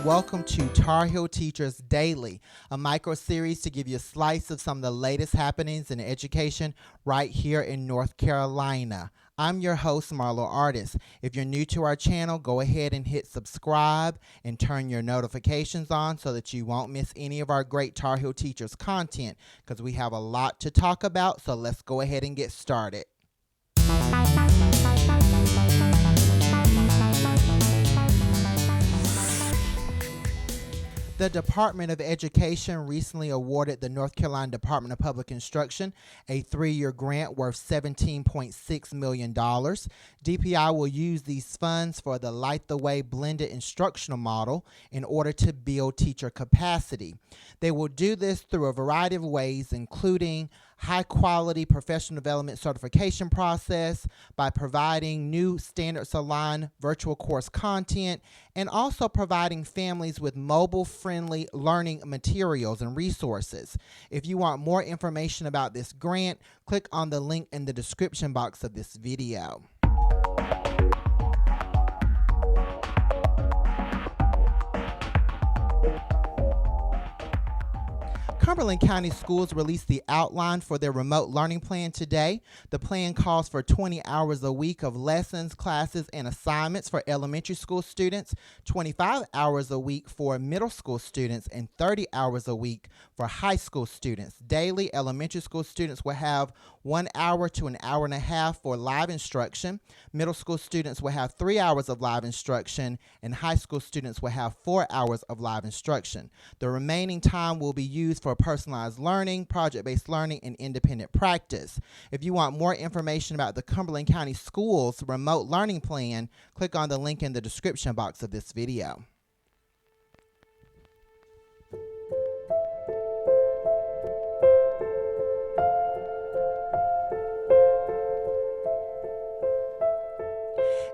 welcome to Tar Heel Teachers Daily, a micro-series to give you a slice of some of the latest happenings in education right here in North Carolina. I'm your host, Marlow Artis. If you're new to our channel, go ahead and hit subscribe and turn your notifications on so that you won't miss any of our great Tar Heel Teachers content, because we have a lot to talk about, so let's go ahead and get started. The Department of Education recently awarded the North Carolina Department of Public Instruction a 3-year grant worth $17.6 million. DPI will use these funds for the Light the Way blended instructional model in order to build teacher capacity. They will do this through a variety of ways, including high-quality professional development certification process, by providing new standards-aligned virtual course content, and also providing families with mobile-friendly learning materials and resources. If you want more information about this grant, click on the link in the description box of this video. Cumberland County Schools released the outline for their remote learning plan today. The plan calls for 20 hours a week of lessons, classes, and assignments for elementary school students, 25 hours a week for middle school students, and 30 hours a week for high school students. Daily, elementary school students will have 1 hour to an hour and a half for live instruction. Middle school students will have 3 hours of live instruction, and high school students will have 4 hours of live instruction. The remaining time will be used for personalized learning, project-based learning, and independent practice. If you want more information about the Cumberland County Schools remote learning plan, click on the link in the description box of this video.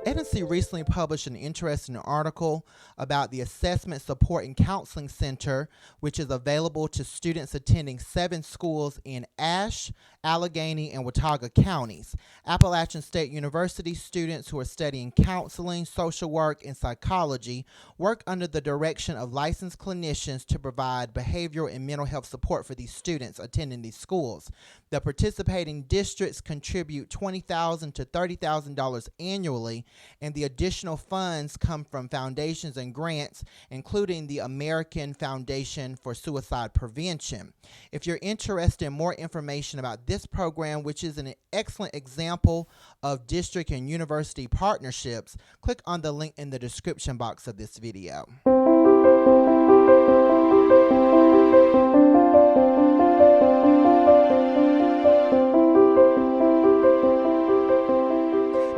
Edensee recently published an interesting article about the Assessment, Support, and Counseling Center, which is available to students attending 7 schools in Ashe, Allegheny, and Watauga counties. Appalachian State University students who are studying counseling, social work, and psychology work under the direction of licensed clinicians to provide behavioral and mental health support for these students attending these schools. The participating districts contribute $20,000 to $30,000 annually, and the additional funds come from foundations and grants, including the American Foundation for Suicide Prevention. If you're interested in more information about this program, which is an excellent example of district and university partnerships, click on the link in the description box of this video.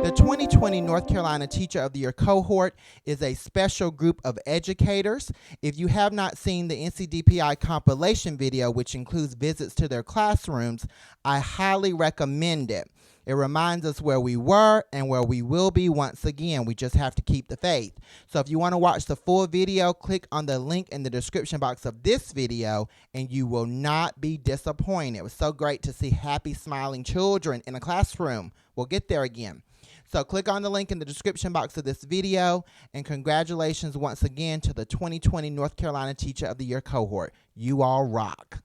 The 2020 North Carolina Teacher of the Year Cohort is a special group of educators. If you have not seen the NCDPI compilation video, which includes visits to their classrooms, I highly recommend it. It reminds us where we were and where we will be once again. We just have to keep the faith. So if you want to watch the full video, click on the link in the description box of this video and you will not be disappointed. It was so great to see happy, smiling children in a classroom. We'll get there again. So click on the link in the description box of this video, and congratulations once again to the 2020 North Carolina Teacher of the Year Cohort. You all rock.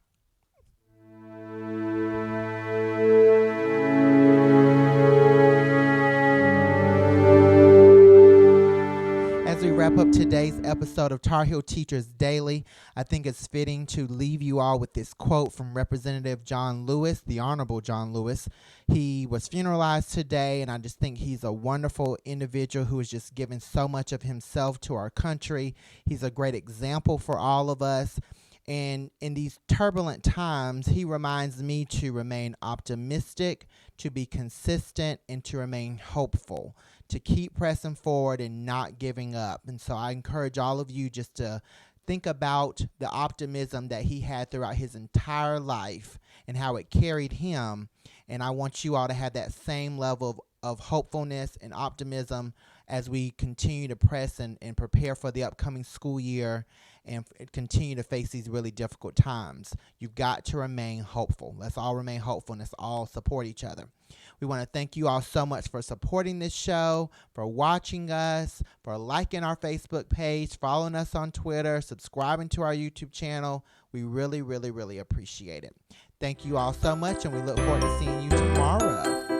As we wrap up today's episode of Tar Heel Teachers Daily, I think it's fitting to leave you all with this quote from Representative John Lewis, the Honorable John Lewis. He was funeralized today, and I just think he's a wonderful individual who has just given so much of himself to our country. He's a great example for all of us. And in these turbulent times, he reminds me to remain optimistic, to be consistent, and to remain hopeful, to keep pressing forward and not giving up. And so I encourage all of you just to think about the optimism that he had throughout his entire life and how it carried him. And I want you all to have that same level of hopefulness and optimism as we continue to press and prepare for the upcoming school year and continue to face these really difficult times. You've got to remain hopeful. Let's all remain hopeful, and let's all support each other. We want to thank you all so much for supporting this show, for watching us, for liking our Facebook page, following us on Twitter, subscribing to our YouTube channel. We really, really, really appreciate it. Thank you all so much, and we look forward to seeing you tomorrow.